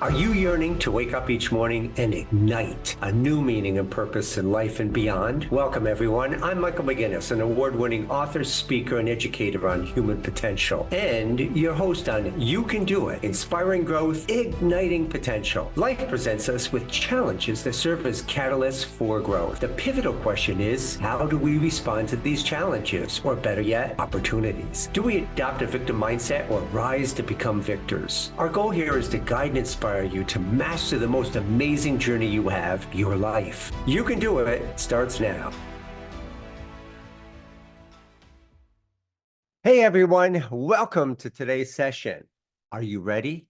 Are you yearning to wake up each morning and ignite a new meaning and purpose in life and beyond? Welcome, everyone. I'm Michael McGinnis, an award-winning author, speaker, and educator on human potential, and your host on You Can Do It, Inspiring Growth, Igniting Potential. Life presents us with challenges that serve as catalysts for growth. The pivotal question is, how do we respond to these challenges? Or better yet, opportunities. Do we adopt a victim mindset or rise to become victors? Our goal here is to guide and inspire you to master the most amazing journey you have, your life. You Can Do It starts now. Hey everyone, welcome to today's session. Are you ready?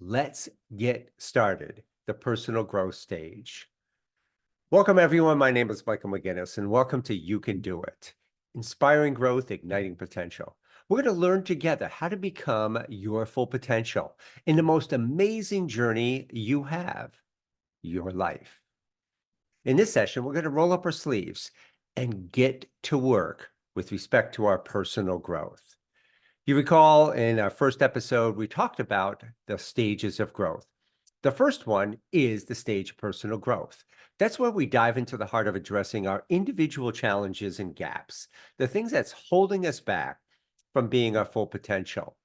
Let's get started. The personal growth stage. Welcome everyone, my name is Michael McGinnis and welcome to You Can Do It. Inspiring growth, igniting potential. We're going to learn together how to become your full potential in the most amazing journey you have, your life. In this session, we're going to roll up our sleeves and get to work with respect to our personal growth. You recall in our first episode, we talked about the stages of growth. The first one is the stage of personal growth. That's where we dive into the heart of addressing our individual challenges and gaps, the things that's holding us back from being our full potential.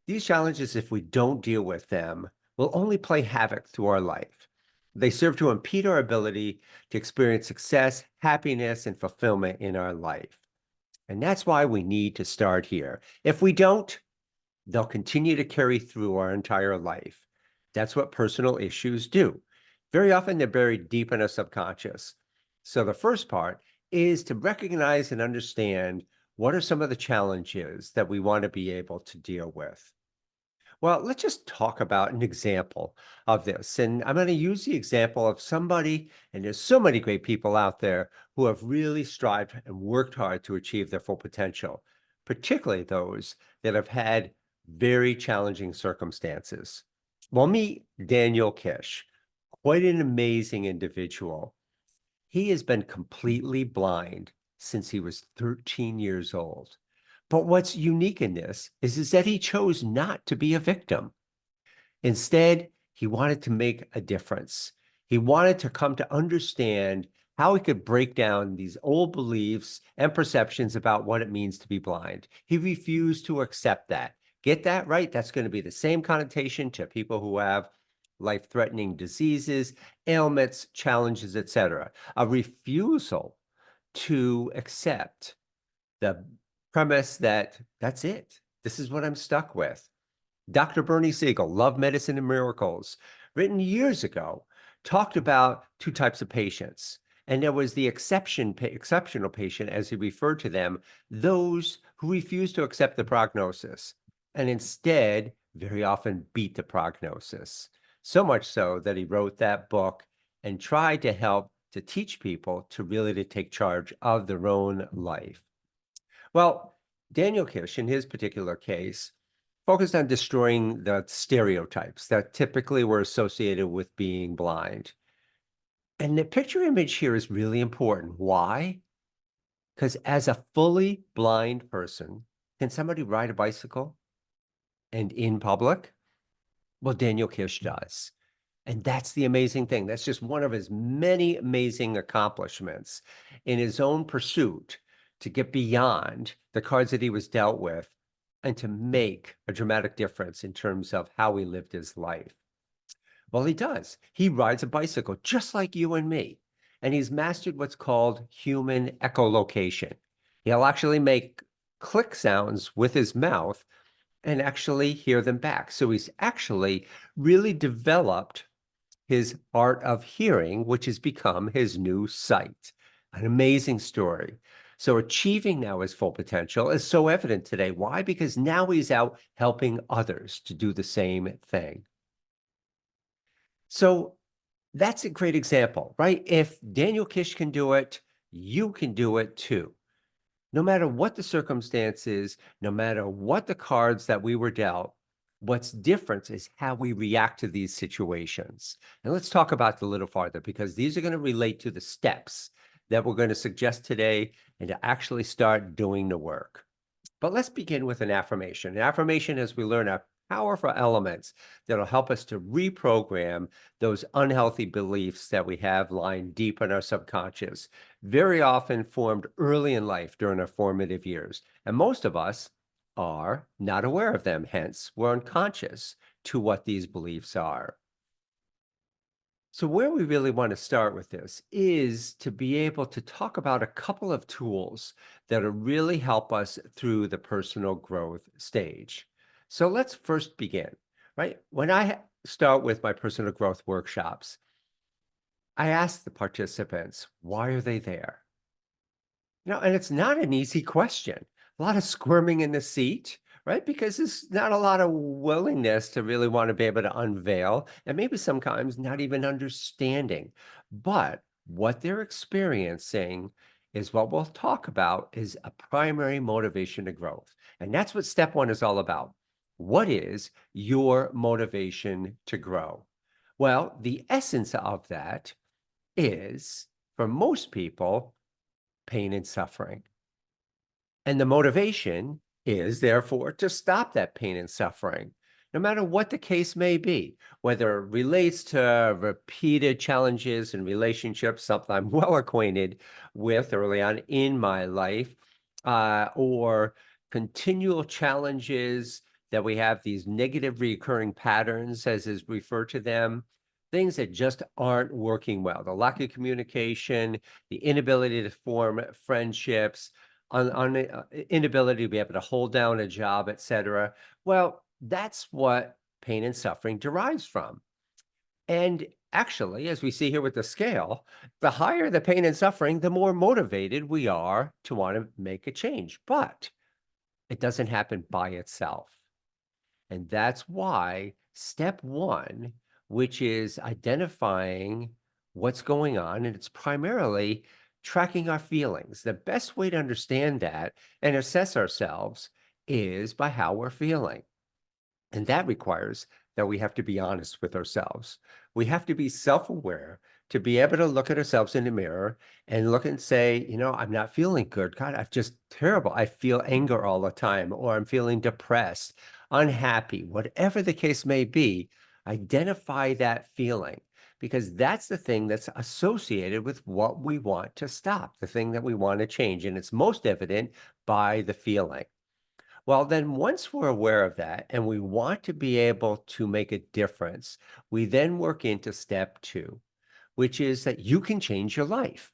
These challenges, if we don't deal with them, will only play havoc through our life. They serve to impede our ability to experience success, happiness, and fulfillment in our life. And that's why we need to start here. If we don't, they'll continue to carry through our entire life. That's what personal issues do. Very often they're buried deep in our subconscious. So the first part is to recognize and understand what are some of the challenges that we want to be able to deal with. Well, let's just talk about an example of this. And I'm going to use the example of somebody, and there's so many great people out there who have really strived and worked hard to achieve their full potential, particularly those that have had very challenging circumstances. Well, meet Daniel Kish, quite an amazing individual. He has been completely blind since he was 13 years old. But what's unique in this is that he chose not to be a victim. Instead, he wanted to make a difference. He wanted to come to understand how he could break down these old beliefs and perceptions about what it means to be blind. He refused to accept that. Get that right? That's going to be the same connotation to people who have life-threatening diseases, ailments, challenges, etc. A refusal to accept the premise that that's it. This is what I'm stuck with. Dr. Bernie Siegel, Love, Medicine, and Miracles, written years ago, talked about two types of patients. And there was the exceptional patient, as he referred to them, those who refused to accept the prognosis and instead very often beat the prognosis. So much so that he wrote that book and tried to help to teach people to really take charge of their own life. Well, Daniel Kish, in his particular case, focused on destroying the stereotypes that typically were associated with being blind. And the picture image here is really important. Why? Because as a fully blind person, can somebody ride a bicycle and in public? Well, Daniel Kish does. And that's the amazing thing. That's just one of his many amazing accomplishments in his own pursuit to get beyond the cards that he was dealt with and to make a dramatic difference in terms of how he lived his life. Well, he does. He rides a bicycle just like you and me. And he's mastered what's called human echolocation. He'll actually make click sounds with his mouth and actually hear them back. So he's actually really developed his art of hearing, which has become his new sight. An amazing story. So achieving now his full potential is so evident today. Why? Because now he's out helping others to do the same thing. So that's a great example, right? If Daniel Kish can do it, you can do it too. No matter what the circumstances, no matter what the cards that we were dealt, what's different is how we react to these situations. And let's talk about it a little farther, because these are going to relate to the steps that we're going to suggest today and to actually start doing the work. But let's begin with an affirmation. An affirmation, as we learn, are powerful elements that'll help us to reprogram those unhealthy beliefs that we have lying deep in our subconscious, very often formed early in life during our formative years. And most of us are not aware of them, hence, we're unconscious to what these beliefs are. So, where we really want to start with this is to be able to talk about a couple of tools that'll really help us through the personal growth stage. So, let's first begin, right? When I start with my personal growth workshops, I ask the participants, why are they there? And it's not an easy question. A lot of squirming in the seat, right? Because there's not a lot of willingness to really want to be able to unveil, and maybe sometimes not even understanding. But what they're experiencing is what we'll talk about is a primary motivation to growth. And that's what step one is all about. What is your motivation to grow? Well, the essence of that is, for most people, pain and suffering. And the motivation is, therefore, to stop that pain and suffering, no matter what the case may be, whether it relates to repeated challenges in relationships, something I'm well acquainted with early on in my life, or continual challenges that we have, these negative recurring patterns, as is referred to them, things that just aren't working well, the lack of communication, the inability to form friendships, inability to be able to hold down a job, etc. Well, that's what pain and suffering derives from. And actually, as we see here with the scale, the higher the pain and suffering, the more motivated we are to want to make a change. But it doesn't happen by itself. And that's why step one, which is identifying what's going on, and it's primarily tracking our feelings. The best way to understand that and assess ourselves is by how we're feeling. And that requires that we have to be honest with ourselves. We have to be self aware to be able to look at ourselves in the mirror and look and say, I'm not feeling good. God, I'm just terrible. I feel anger all the time, or I'm feeling depressed, unhappy, whatever the case may be. Identify that feeling, because that's the thing that's associated with what we want to stop, the thing that we want to change. And it's most evident by the feeling. Well, then once we're aware of that and we want to be able to make a difference, we then work into step two, which is that you can change your life,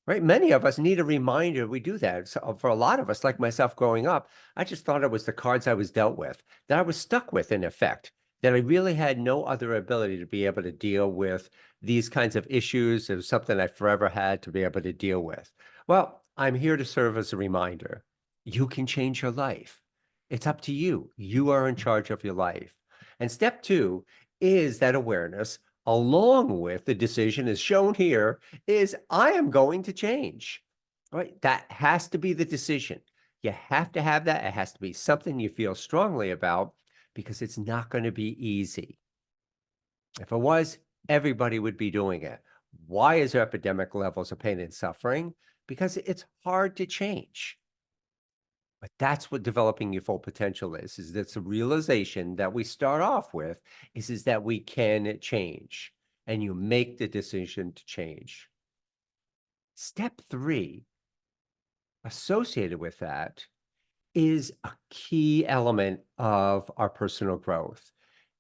right? Many of us need a reminder we do that. So for a lot of us, like myself growing up, I just thought it was the cards I was dealt with, that I was stuck with, in effect, that I really had no other ability to be able to deal with these kinds of issues. It was something I forever had to be able to deal with. Well, I'm here to serve as a reminder. You can change your life. It's up to you. You are in charge of your life. And step two is that awareness, along with the decision as shown here, is I am going to change, right? That has to be the decision. You have to have that. It has to be something you feel strongly about, because it's not going to be easy. If it was, everybody would be doing it. Why is there epidemic levels of pain and suffering? Because it's hard to change. But that's what developing your full potential is that's a realization that we start off with is that we can change, and you make the decision to change. Step three, associated with that, is a key element of our personal growth.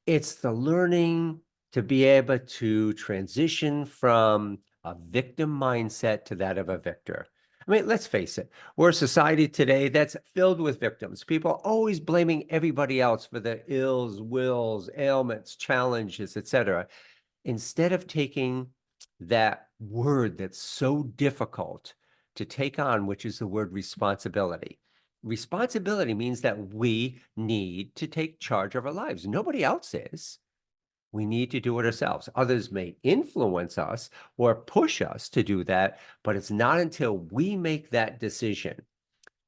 It's the learning to be able to transition from a victim mindset to that of a victor. I mean, let's face it, we're a society today that's filled with victims. People always blaming everybody else for their ills, wills, ailments, challenges, etc. Instead of taking that word that's so difficult to take on, which is the word responsibility. Responsibility means that we need to take charge of our lives. Nobody else is. We need to do it ourselves. Others may influence us or push us to do that, but it's not until we make that decision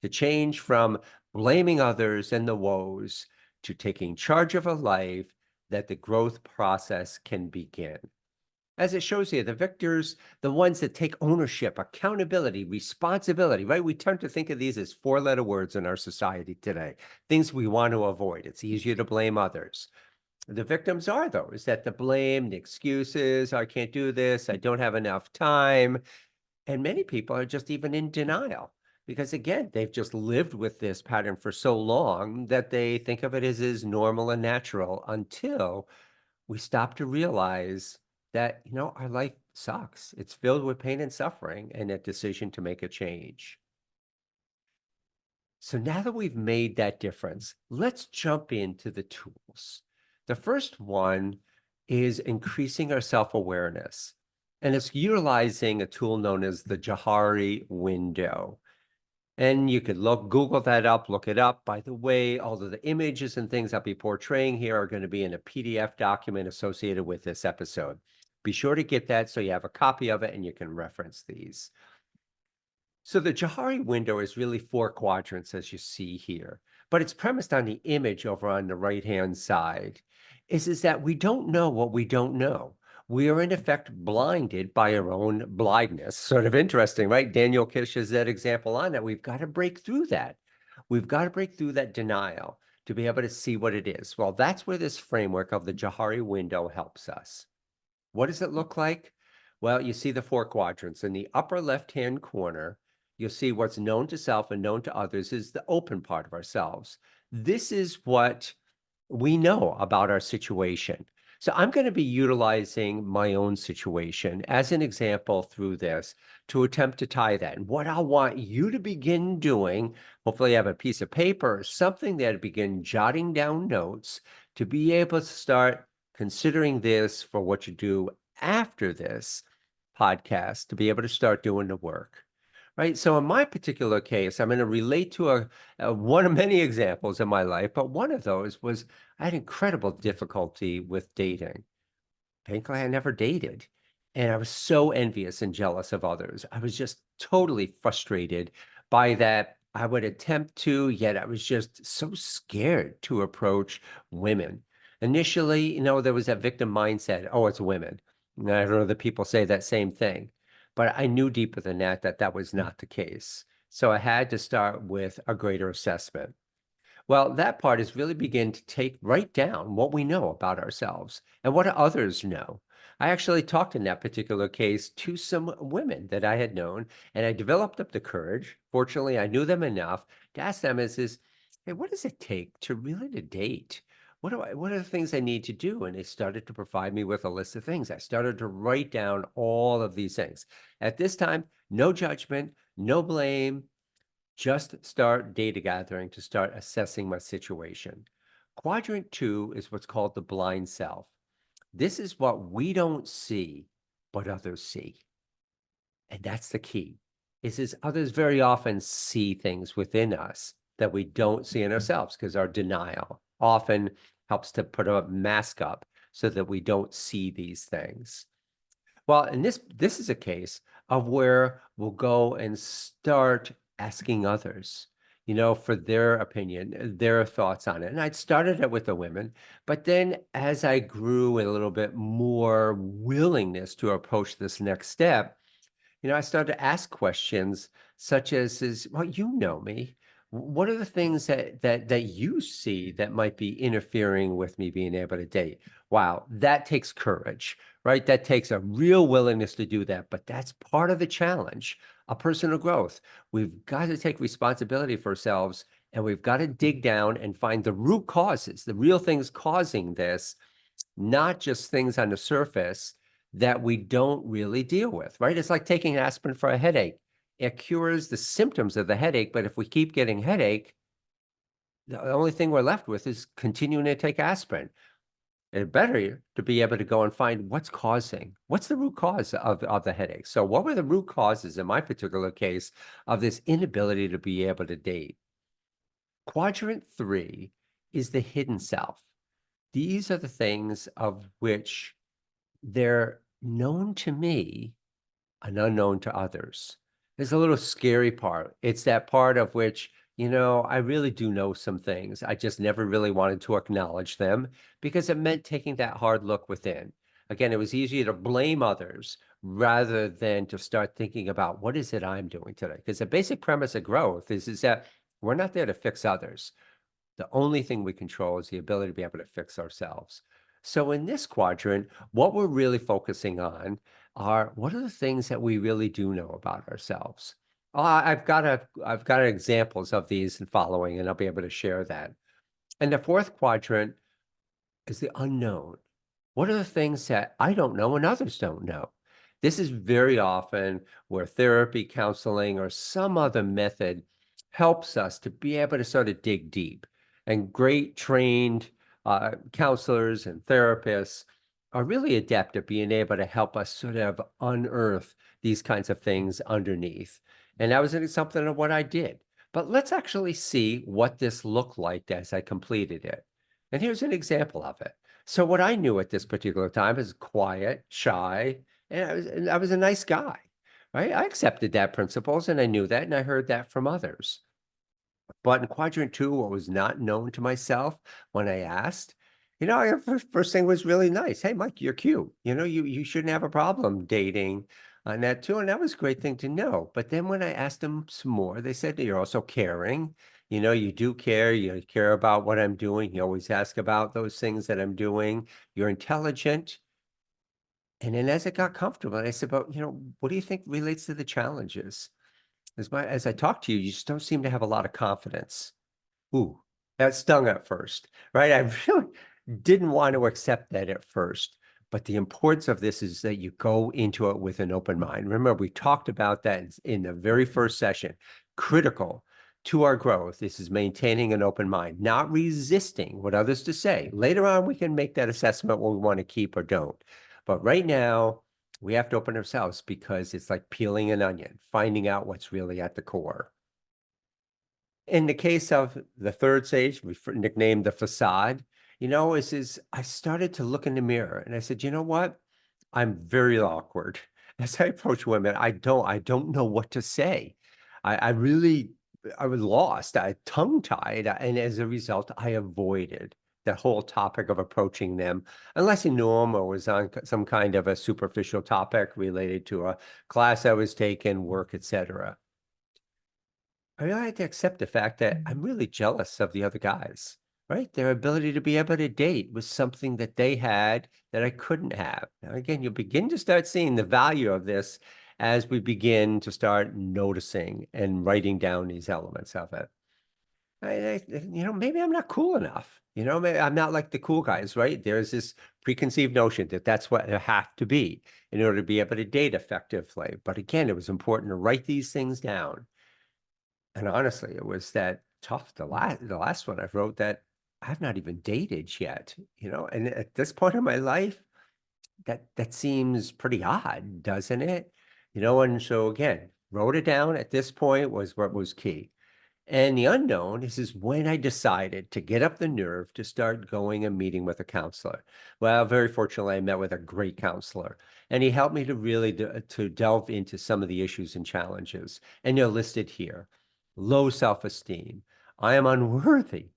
to change from blaming others and the woes to taking charge of a life that the growth process can begin. As it shows here, the victors, the ones that take ownership, accountability, responsibility, right? We tend to think of these as four-letter words in our society today, things we want to avoid. It's easier to blame others. The victims are those that the blame, the excuses, I can't do this, I don't have enough time. And many people are just even in denial because, again, they've just lived with this pattern for so long that they think of it as normal and natural until we stop to realize that, our life sucks. It's filled with pain and suffering and a decision to make a change. So now that we've made that difference, let's jump into the tools. The first one is increasing our self-awareness, and it's utilizing a tool known as the Johari window. And you could Google that up, look it up. By the way, all of the images and things I'll be portraying here are going to be in a PDF document associated with this episode. Be sure to get that so you have a copy of it and you can reference these. So the Johari window is really four quadrants, as you see here, but it's premised on the image over on the right-hand side, is that we don't know what we don't know. We are in effect blinded by our own blindness. Sort of interesting, right? Daniel Kish is that example on that. We've got to break through that. We've got to break through that denial to be able to see what it is. Well, that's where this framework of the Johari window helps us. What does it look like? Well, you see the four quadrants. In the upper left-hand corner, you'll see what's known to self and known to others is the open part of ourselves. This is what we know about our situation. So I'm going to be utilizing my own situation as an example through this to attempt to tie that. And what I want you to begin doing, hopefully you have a piece of paper or something there to begin jotting down notes to be able to start considering this for what you do after this podcast to be able to start doing the work. Right. So in my particular case, I'm going to relate to one of many examples in my life, but one of those was I had incredible difficulty with dating. Thankfully, I never dated. And I was so envious and jealous of others. I was just totally frustrated by that. I would attempt to, yet I was just so scared to approach women. Initially, there was that victim mindset. Oh, it's women. And I don't know that people say that same thing. But I knew deeper than that that was not the case. So I had to start with a greater assessment. Well, that part is really begin to write down what we know about ourselves and what others know. I actually talked in that particular case to some women that I had known, and I developed up the courage. Fortunately, I knew them enough to ask them hey, what does it take to really to date? What are the things I need to do? And they started to provide me with a list of things. I started to write down all of these things. At this time, no judgment, no blame, just start data gathering to start assessing my situation. Quadrant 2 is what's called the blind self. This is what we don't see, but others see. And that's the key, is others very often see things within us that we don't see in ourselves because our denial often helps to put a mask up so that we don't see these things. Well, and this is a case of where we'll go and start asking others, for their opinion, their thoughts on it. And I'd started it with the women, but then as I grew a little bit more willingness to approach this next step, I started to ask questions such as, well, you know me. What are the things that you see that might be interfering with me being able to date? Wow, that takes courage, right? That takes a real willingness to do that, but that's part of the challenge of personal growth. We've got to take responsibility for ourselves, and we've got to dig down and find the root causes, the real things causing this, not just things on the surface that we don't really deal with, right? It's like taking aspirin for a headache. It cures the symptoms of the headache, but if we keep getting headache, the only thing we're left with is continuing to take aspirin. It's better to be able to go and find what's the root cause of the headache. So what were the root causes in my particular case of this inability to be able to date? Quadrant 3 is the hidden self. These are the things of which they're known to me and unknown to others. There's a little scary part. It's that part of which, I really do know some things. I just never really wanted to acknowledge them because it meant taking that hard look within. Again, it was easier to blame others rather than to start thinking about what is it I'm doing today? Because the basic premise of growth is that we're not there to fix others. The only thing we control is the ability to be able to fix ourselves. So in this quadrant, what we're really focusing on are what are the things that we really do know about ourselves? I've got examples of these and following, and I'll be able to share that. And the fourth quadrant is the unknown. What are the things that I don't know and others don't know? This is very often where therapy, counseling, or some other method helps us to be able to sort of dig deep. And great trained counselors and therapists are really adept at being able to help us sort of unearth these kinds of things underneath. And that was something of what I did. But let's actually see what this looked like as I completed it. And here's an example of it. So what I knew at this particular time is quiet, shy, and I was a nice guy, right? I accepted that principles and I knew that and I heard that from others. But in quadrant two, what was not known to myself when I asked, first thing was really nice. Hey, Mike, you're cute. You shouldn't have a problem dating on that too. And that was a great thing to know. But then when I asked them some more, they said, you're also caring. You do care. You care about what I'm doing. You always ask about those things that I'm doing. You're intelligent. And then as it got comfortable, I said, but, what do you think relates to the challenges? As I talk to you, you just don't seem to have a lot of confidence. Ooh, that stung at first, right? I really didn't want to accept that at first. But the importance of this is that you go into it with an open mind. Remember, we talked about that in the very first session. Critical to our growth. This is maintaining an open mind, not resisting what others to say. Later on, we can make that assessment what we want to keep or don't. But right now, we have to open ourselves because it's like peeling an onion, finding out what's really at the core. In the case of the third stage, we nicknamed the facade, I started to look in the mirror and I said, you know what? I'm very awkward. As I approach women, I don't know what to say. I was lost. I tongue-tied, and as a result, I avoided the whole topic of approaching them, unless you knew them or was on some kind of a superficial topic related to a class I was taking, work, etc. I really had to accept the fact that I'm really jealous of the other guys, right? Their ability to be able to date was something that they had that I couldn't have. Now, again, you'll begin to start seeing the value of this as we begin to start noticing and writing down these elements of it. Maybe I'm not cool enough. Maybe I'm not like the cool guys, right? There's this preconceived notion that that's what I have to be in order to be able to date effectively. But again, it was important to write these things down. And honestly, it was that tough. The last one I wrote that I've not even dated yet, and at this point in my life, that seems pretty odd, doesn't it? And so again, wrote it down at this point was what was key. And the unknown is when I decided to get up the nerve to start going and meeting with a counselor. Well, very fortunately, I met with a great counselor, and he helped me to really to delve into some of the issues and challenges. And they're listed here. Low self-esteem. I am unworthy,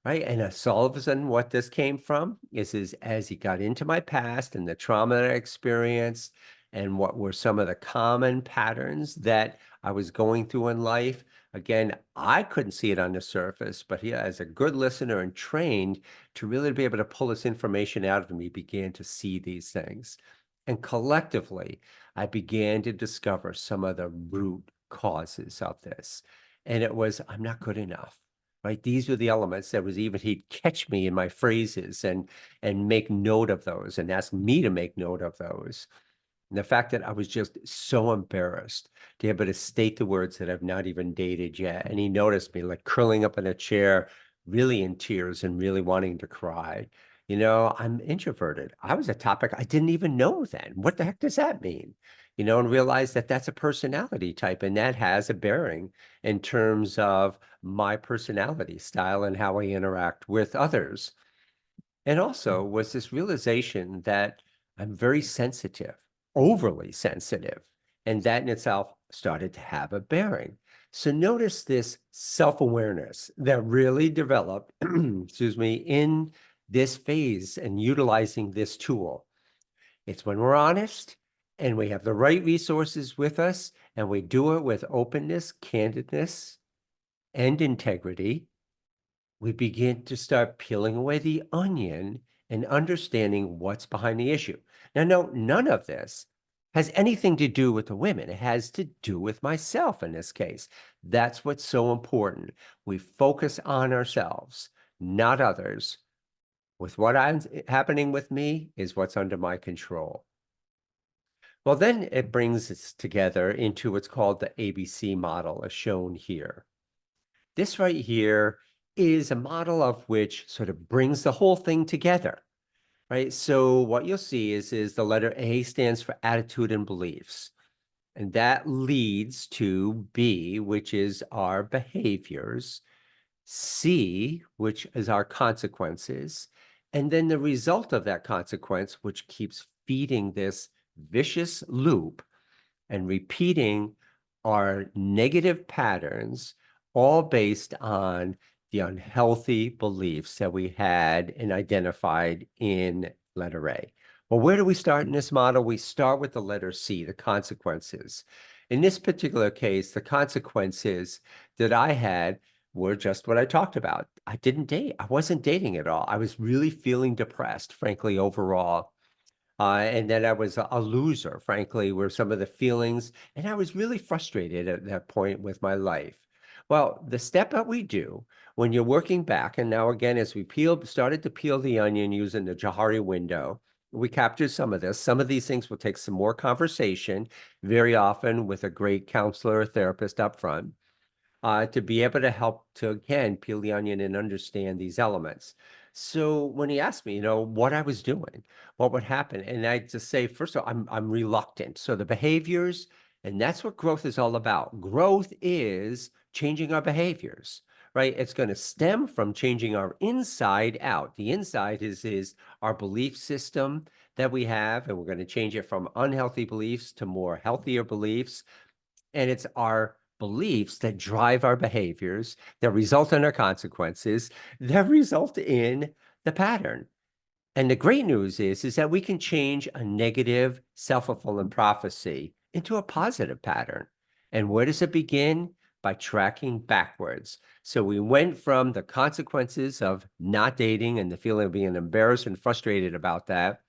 right? And all of a sudden, what this came from is as he got into my past and the trauma that I experienced, and what were some of the common patterns that I was going through in life. Again, I couldn't see it on the surface, but he, as a good listener and trained to really be able to pull this information out of me, began to see these things. And collectively, I began to discover some of the root causes of this. And it was, I'm not good enough. Right? These were the elements that was even he'd catch me in my phrases and make note of those and ask me to make note of those. And the fact that I was just so embarrassed to be able to state the words that I've not even dated yet. And he noticed me like curling up in a chair, really in tears and really wanting to cry. I'm introverted. I was a topic I didn't even know then. What the heck does that mean? And realize that that's a personality type and that has a bearing in terms of my personality style and how I interact with others. And also was this realization that I'm very sensitive, overly sensitive, and that in itself started to have a bearing. So notice this self-awareness that really developed, excuse me, in this phase and utilizing this tool. It's when we're honest and we have the right resources with us and we do it with openness, candidness, and integrity. We begin to start peeling away the onion and understanding what's behind the issue. Now, no, none of this has anything to do with the women. It has to do with myself in this case. That's what's so important. We focus on ourselves, not others. With what I'm happening with me is what's under my control. Well, then it brings us together into what's called the ABC model, as shown here. This right here is a model of which sort of brings the whole thing together, right? So what you'll see is the letter A stands for attitude and beliefs. And that leads to B, which is our behaviors, C, which is our consequences, and then the result of that consequence, which keeps feeding this vicious loop and repeating our negative patterns, all based on the unhealthy beliefs that we had and identified in letter A. Well, where do we start in this model? We start with the letter C, the consequences. In this particular case, the consequences that I had were just what I talked about. I didn't date. I wasn't dating at all. I was really feeling depressed, frankly, overall. And then I was a loser, frankly, were some of the feelings. And I was really frustrated at that point with my life. Well, the step that we do when you're working back, and now again, as we started to peel the onion using the Johari window, we captured some of this. Some of these things will take some more conversation, very often with a great counselor or therapist up front, to be able to help to, again, peel the onion and understand these elements. So when he asked me, what I was doing, what would happen, and I just say, first of all, I'm reluctant. So the behaviors, and that's what growth is all about. Growth is changing our behaviors, right? It's going to stem from changing our inside out. The inside is our belief system that we have, and we're going to change it from unhealthy beliefs to more healthier beliefs. And it's our beliefs that drive our behaviors, that result in our consequences, that result in the pattern. And the great news is that we can change a negative self-fulfilling prophecy into a positive pattern. And where does it begin? By tracking backwards. So we went from the consequences of not dating and the feeling of being embarrassed and frustrated about that,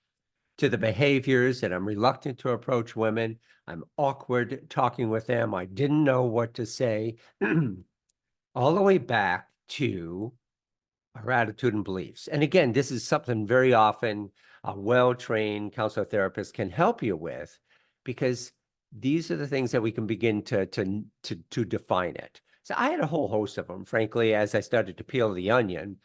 to the behaviors that I'm reluctant to approach women. I'm awkward talking with them. I didn't know what to say, all the way back to our attitude and beliefs. And again, this is something very often a well-trained counselor therapist can help you with, because these are the things that we can begin to define it. So I had a whole host of them, frankly, as I started to peel the onion,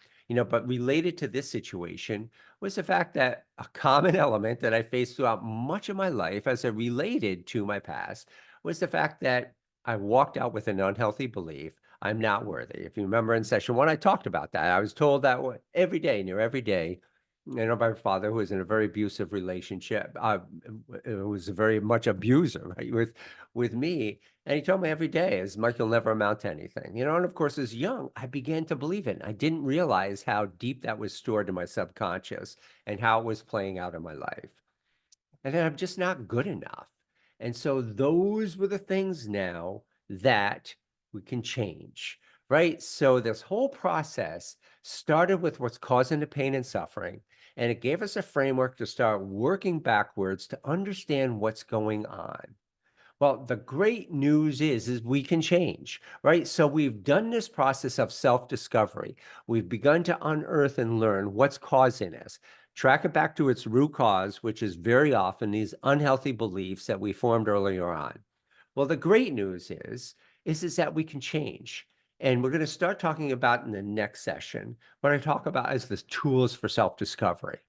but related to this situation was the fact that a common element that I faced throughout much of my life as it related to my past was the fact that I walked out with an unhealthy belief. I'm not worthy. If you remember in session one, I talked about that. I was told that every day, near every day, by my father, who was in a very abusive relationship, it was a very much abuser, right, with me. And he told me every day, as Mike, you'll never amount to anything. And of course, as young, I began to believe it. I didn't realize how deep that was stored in my subconscious and how it was playing out in my life. And then I'm just not good enough. And so those were the things now that we can change, right? So this whole process started with what's causing the pain and suffering, and it gave us a framework to start working backwards to understand what's going on. Well, the great news is we can change, right? So we've done this process of self-discovery. We've begun to unearth and learn what's causing us, track it back to its root cause, which is very often these unhealthy beliefs that we formed earlier on. Well, the great news is that we can change. And we're going to start talking about in the next session what I talk about as the tools for self-discovery.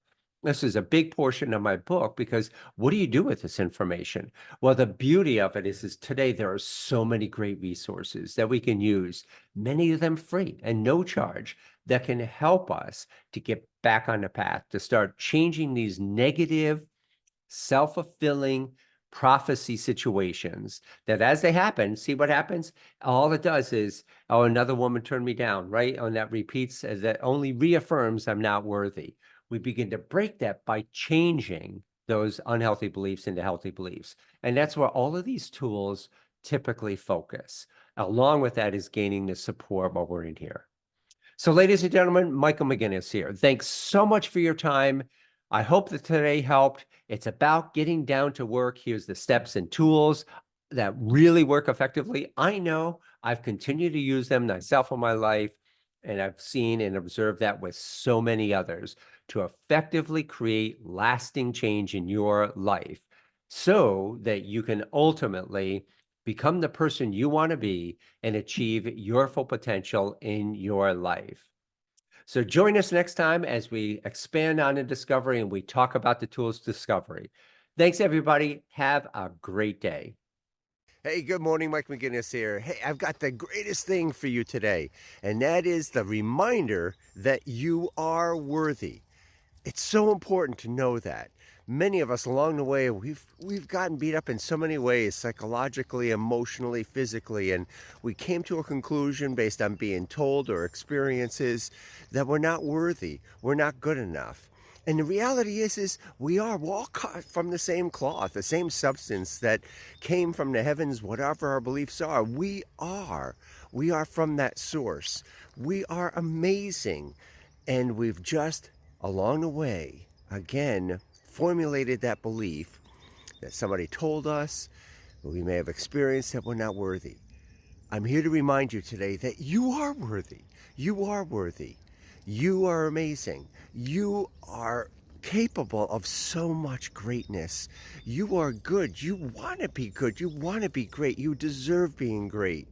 This is a big portion of my book, because what do you do with this information? Well, the beauty of it is today there are so many great resources that we can use, many of them free and no charge, that can help us to get back on the path, to start changing these negative, self-fulfilling prophecy situations that, as they happen, see what happens? All it does is, oh, another woman turned me down, right? And that repeats, as that only reaffirms I'm not worthy. We begin to break that by changing those unhealthy beliefs into healthy beliefs. And that's where all of these tools typically focus. Along with that is gaining the support while we're in here. So, ladies and gentlemen, Michael McGinnis here. Thanks so much for your time. I hope that today helped. It's about getting down to work. Here's the steps and tools that really work effectively. I know I've continued to use them myself in my life, and I've seen and observed that with so many others to effectively create lasting change in your life so that you can ultimately become the person you want to be and achieve your full potential in your life. So join us next time as we expand on the discovery and we talk about the tools discovery. Thanks, everybody. Have a great day. Hey, good morning. Mike McGinnis here. Hey, I've got the greatest thing for you today, and that is the reminder that you are worthy. It's so important to know that. Many of us along the way, we've gotten beat up in so many ways, psychologically, emotionally, physically, and we came to a conclusion based on being told or experiences that we're not worthy, we're not good enough. And the reality is we're all cut from the same cloth, the same substance that came from the heavens, whatever our beliefs are. We are from that source. We are amazing. And we've just, along the way, again, formulated that belief that somebody told us, or we may have experienced that we're not worthy. I'm here to remind you today that you are worthy. You are worthy. You are amazing. You are capable of so much greatness. You are good. You want to be good. You want to be great. You deserve being great.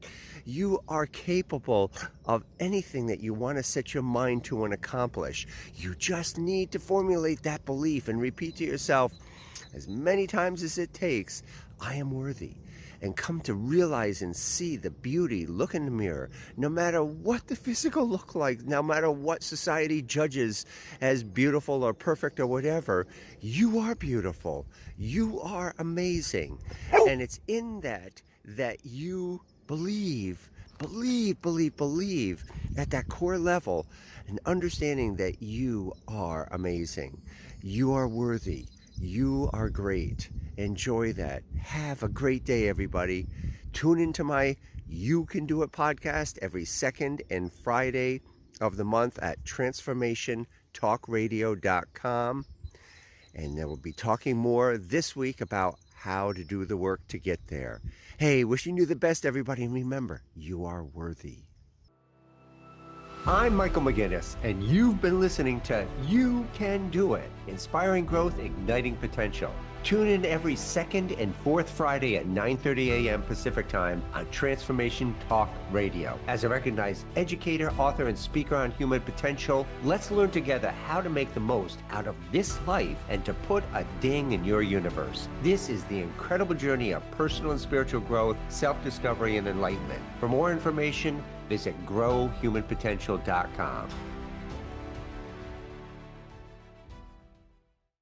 You are capable of anything that you want to set your mind to and accomplish. You just need to formulate that belief and repeat to yourself as many times as it takes, I am worthy. And come to realize and see the beauty, look in the mirror, no matter what the physical look like, no matter what society judges as beautiful or perfect or whatever, you are beautiful. You are amazing. And it's in that you believe at that core level and understanding that you are amazing. You are worthy. You are great. Enjoy that. Have a great day, everybody. Tune into my You Can Do It podcast every second and Friday of the month at transformationtalkradio.com. And then we'll be talking more this week about how to do the work to get there. Hey, wishing you the best, everybody. And remember, you are worthy. I'm Michael McGinnis, and you've been listening to You Can Do It, Inspiring Growth, Igniting Potential. Tune in every second and fourth Friday at 9:30 a.m. Pacific Time on Transformation Talk Radio. As a recognized educator, author, and speaker on human potential, let's learn together how to make the most out of this life and to put a ding in your universe. This is the incredible journey of personal and spiritual growth, self-discovery, and enlightenment. For more information, visit growhumanpotential.com.